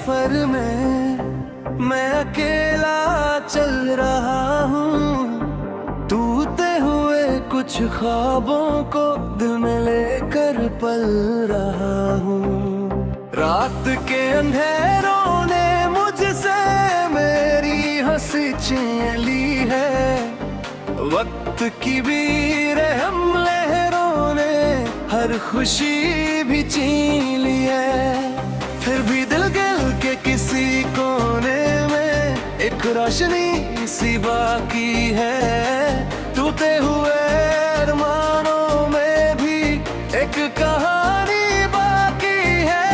सफर में मैं अकेला चल रहा हूँ, टूटे हुए कुछ ख्वाबों को दिल में लेकर पल रहा हूँ। रात के अंधेरों ने मुझसे मेरी हंसी छीन ली है, वक्त की भी रहम लहरों ने हर खुशी भी छीन ली है। फिर भी दिल के किसी कोने में एक रोशनी सी बाकी है, टूटे हुए अरमानों में भी एक कहानी बाकी है।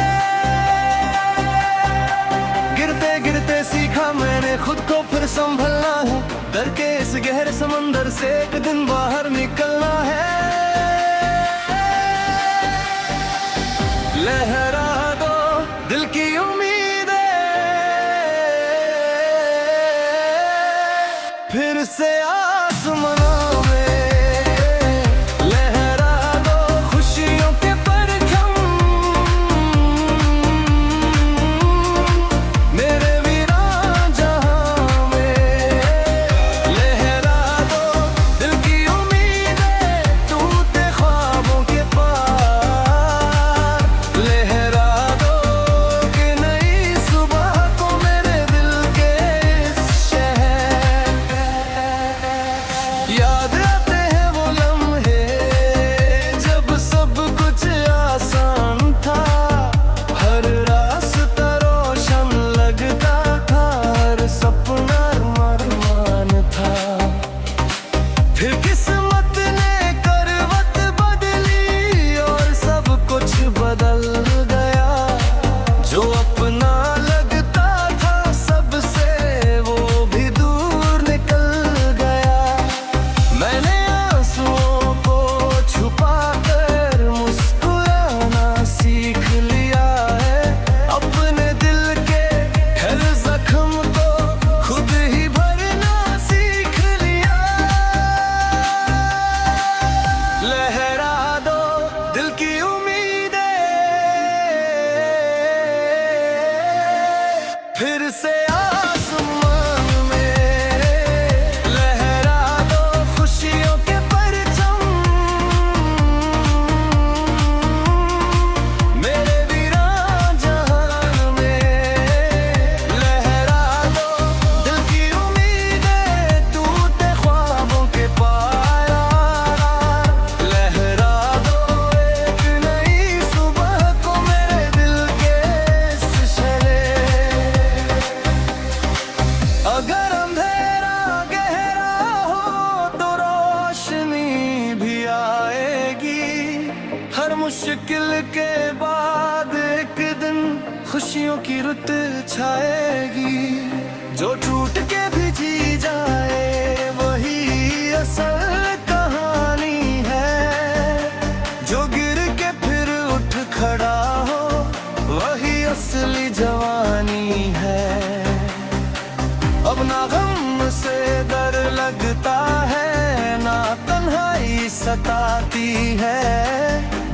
गिरते गिरते सीखा मैंने खुद को फिर संभलना है, डर के इस गहरे समंदर से एक दिन बाहर निकलना है। लहरा दो दिल की उम्मीदें, फिर से आसमानों में लहरा दो खुशियों के परचम, मेरे वीरान जहां में। लहरा दो दिल की उम्मीदें, टूटे ख्वाबों के पार। लहरा दो कि नई सुबह को मेरे दिल के इस शहर। याद आते हैं वो लम्हे जब सब कुछ आसान था, हर रास्ता रोशन लगता था, हर सपना अरमान था। फिर किस्मत ने करवट बदली और सब कुछ बदल गया, जो अपना लगता था सबसे वो भी दूर निकल गया। मैंने आंसुओं को छुपा कर मुस्कुराना सीख लिया है, अपने दिल के हर जख्म को खुद ही भरना सीख लिया। लहरा दो दिल की उम्मीदें, फिर से आसमान में लहरा दो खुशियों के परचम, मेरे वीरान जहां में। लहरा दो दिल की उम्मीदें, टूटे ख्वाबों के पार। लहरा दो एक नई सुबह को मेरे दिल के इस शहर। अगर अंधेरा गहरा हो तो रोशनी भी आएगी, हर मुश्किल के बाद एक दिन खुशियों की रुत छाएगी। जो टूट के भी जी जाए वही असल कहानी है, जो गिर के फिर उठ खड़ा हो वही असली जवानी है। अब ना गम से डर लगता है, ना तन्हाई सताती है,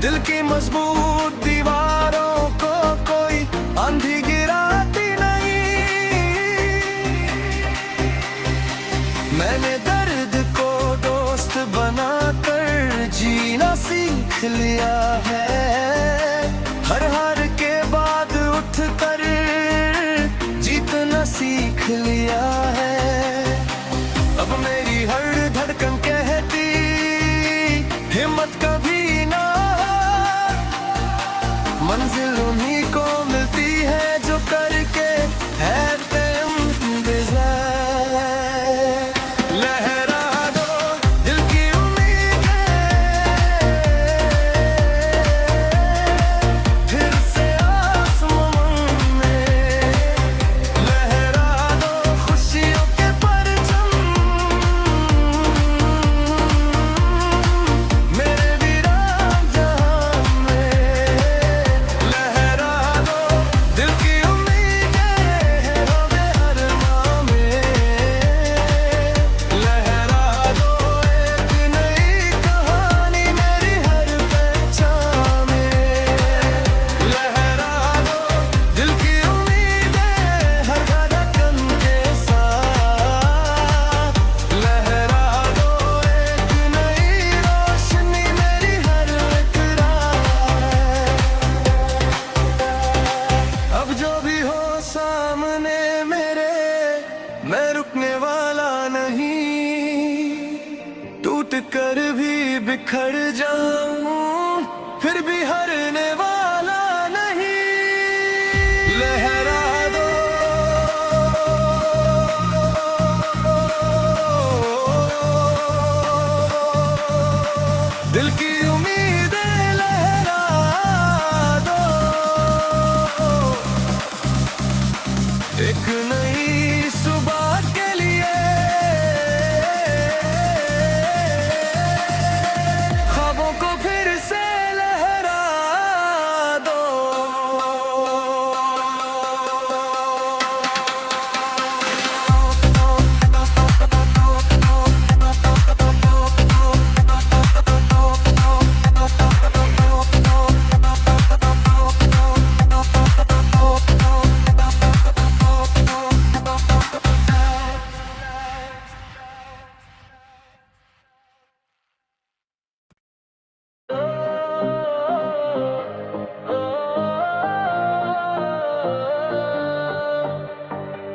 दिल की मजबूत दीवारों को कोई आंधी गिराती नहीं। मैंने दर्द को दोस्त बनाकर जीना सीख लिया है, हर हार के बाद उठ कर जीतना सीख लिया है। अब मेरी हर धड़कन कहती हिम्मत कभी ना, मंजिल उन्हीं को मिलती है जो करके है इंतजार। लहरा दो दिल की उम्मीदें, फिर से आसमान में लहरा दो खुशी टूट कर भी बिखर जाऊं, फिर भी हारने वाला नहीं। लहरा दो दिल की उम्मीदें, लहरा दो एक नई सुबह के लिए। ख्वाबों को फिर से लहरा दो।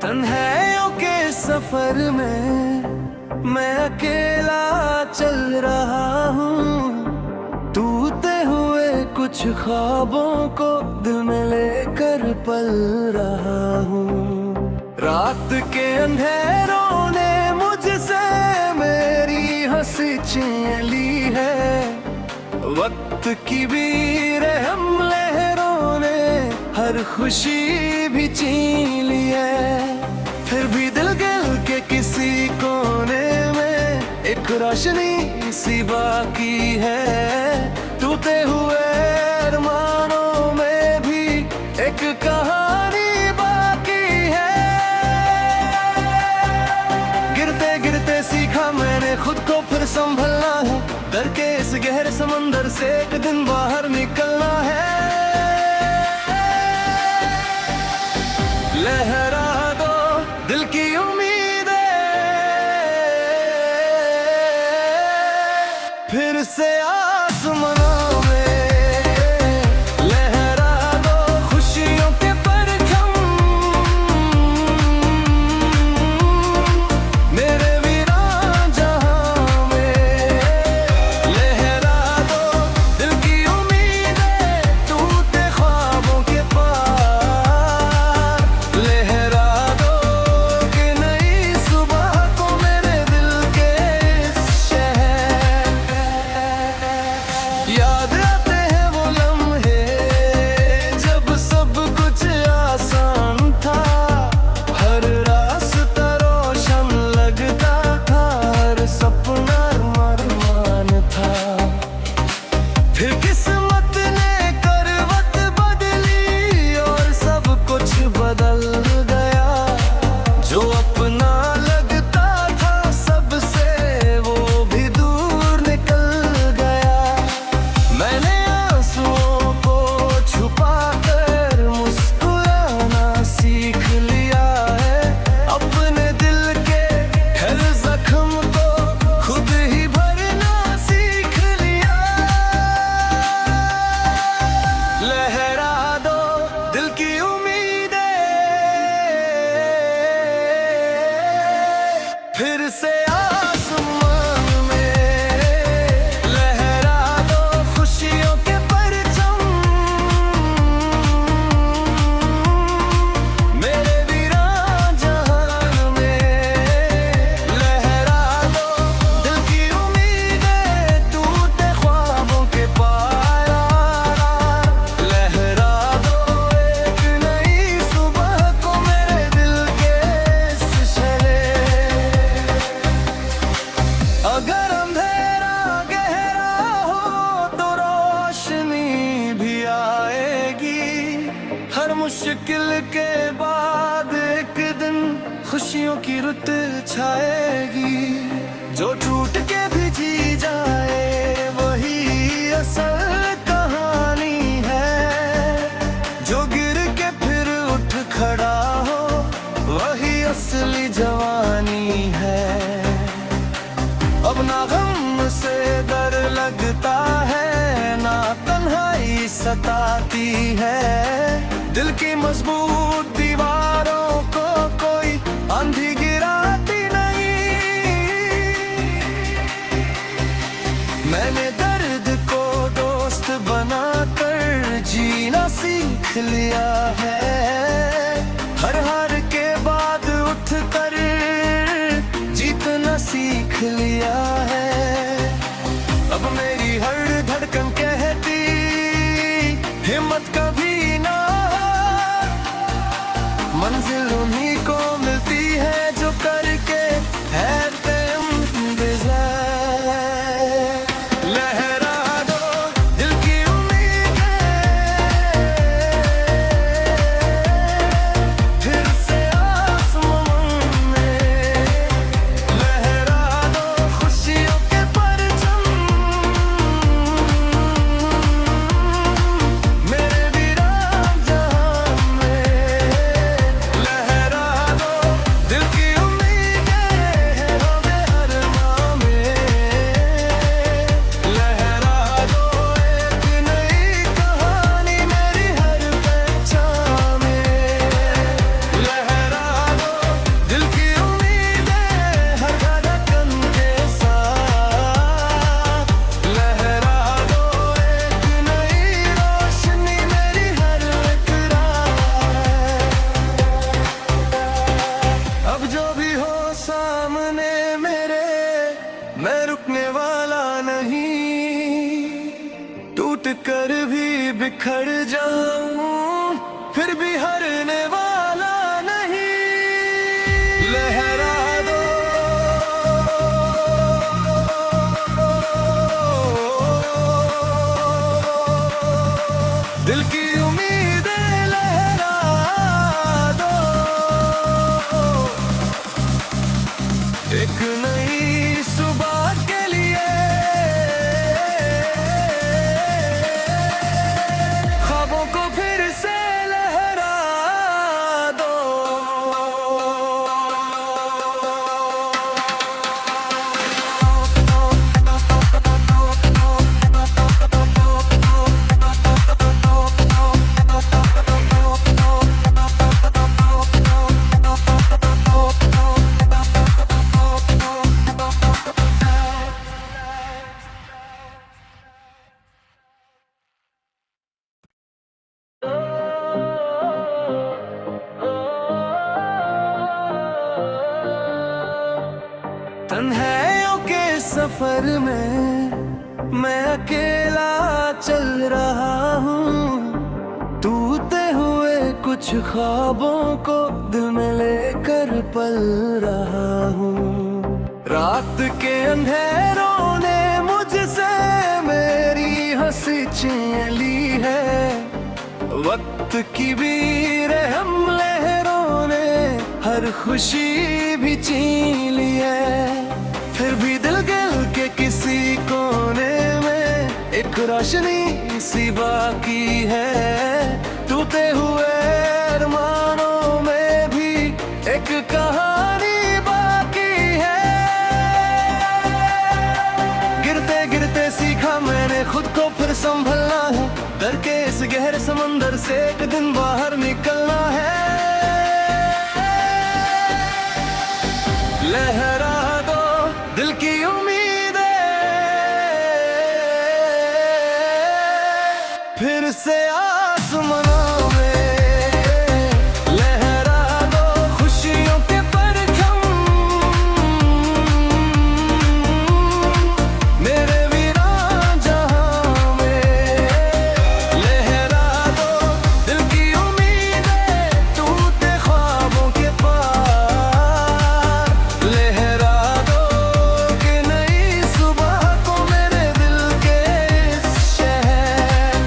तन्हाइयों के सफर में मैं अकेला चल रहा हूँ, टूटे हुए कुछ ख्वाबों को दिल में लेकर पल रहा हूँ। रात के अंधेरों ने मुझसे मेरी हंसी छीन ली है, वक्त की भी रहम लहरों ने हर खुशी भी छीन ली है। फिर भी दिल के किसी कोने में एक रोशनी सी बाकी है। टूटे हुए अरमानों में भी एक कहानी बाकी है। गिरते गिरते सीखा मैंने खुद को फिर संभलना है, डर के इस गहरे समंदर से एक दिन बाहर निकलना है। लहरा दो दिल की उम्मीदें, फिर से आसमानों में लहरा दो खुशियों के परचम। मेरे वीरान जहां में लहरा दो दिल की उम्मीदें, टूटे ख्वाबों के पार। लहरा दो कि नई सुबह को मेरे दिल के इस शहर। याद आते हैं वो लम्हे जब सब कुछ आसान था, हर रास्ता रोशन लगता था, हर सपना अरमान था। फिर किस्मत ने करवट बदली और सब कुछ बदल गया। जो अपना लगता था सबसे वो भी दूर निकल गया। मैंने आंसुओं को छुपाकर मुस्कुराना सीख लिया है। अपने दिल के हर जख्म को खुद ही भरना सीख लिया। लहरा दो दिल की उम्मीदें, फिर से आसमान में लहरा दो खुशियों के परचम। मेरे वीरान जहान में लहरा दो दिल की उम्मीदें, टूटे ख्वाबों के पार। लहरा दो एक नई सुबह को मेरे दिल के इस शहर। अगर अंधेरा गहरा हो तो रोशनी भी आएगी। हर मुश्किल के बाद एक दिन खुशियों की रुत छाएगी। जो टूट के भी जी जाए वही असल कहानी है। जो गिर के फिर उठ खड़ा हो वही असली जवानी है। अब ना गम से डर लगता है, ना तन्हाई सताती है। दिल की मजबूत दीवारों को कोई आंधी गिराती नहीं। लिया है। हर हार के बाद उठ कर जीतना सीख लिया है। अब मेरी हर धड़कन कहती हिम्मत कभी ना, मंजिल उन्हीं को मिलती है जो करके है कर भी बिखर जाऊं फिर भी हारने वाला नहीं। लहरा दो दिल की उम्मीदें, लहरा दो एक नई सुबह के लिए। तन्हाइयों के सफर में मैं अकेला चल रहा हूँ, टूटे हुए कुछ ख्वाबों को दिल में लेकर पल रहा हूँ। रात के अंधेरों ने मुझसे मेरी हंसी छीन ली है, वक्त की भी रहम लहरों ने हर खुशी भी छीन ली है। फिर भी दिल के किसी कोने में एक रोशनी सी बाकी है, टूटे हुए अरमानों में भी एक कहानी बाकी है। गिरते गिरते सीखा मैंने खुद को फिर संभलना है, डर के इस गहरे समंदर से एक दिन बाहर निकलना है। लहरा दो दिल की उम्मीदें, फिर से आसमानों में लहरा दो खुशियों के परचम। मेरे वीरान जहां में लहरा दो दिल की उम्मीदें, टूटे ख्वाबों के पार लहरा दो कि नई सुबह को मेरे दिल के इस शहर।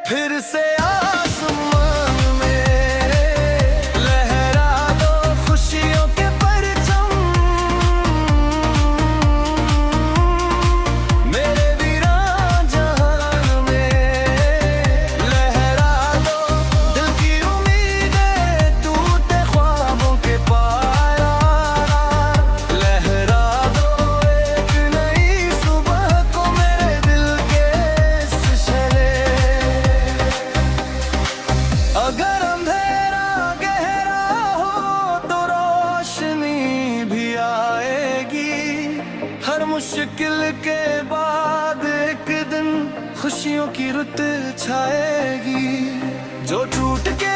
फिर से आसमान में लहरा दो खुशियों के परचम, मेरे वीरान जहान में लहरा दो दिल की उम्मीदें टूटे ख्वाबों के पाया, लहरा दो एक नई सुबह को मेरे दिल के इस शहरे। अगर अंधेरा गहरा हो तो रोशनी भी आएगी, हर मुश्किल के बाद एक दिन खुशियों की रुत छाएगी। जो टूट के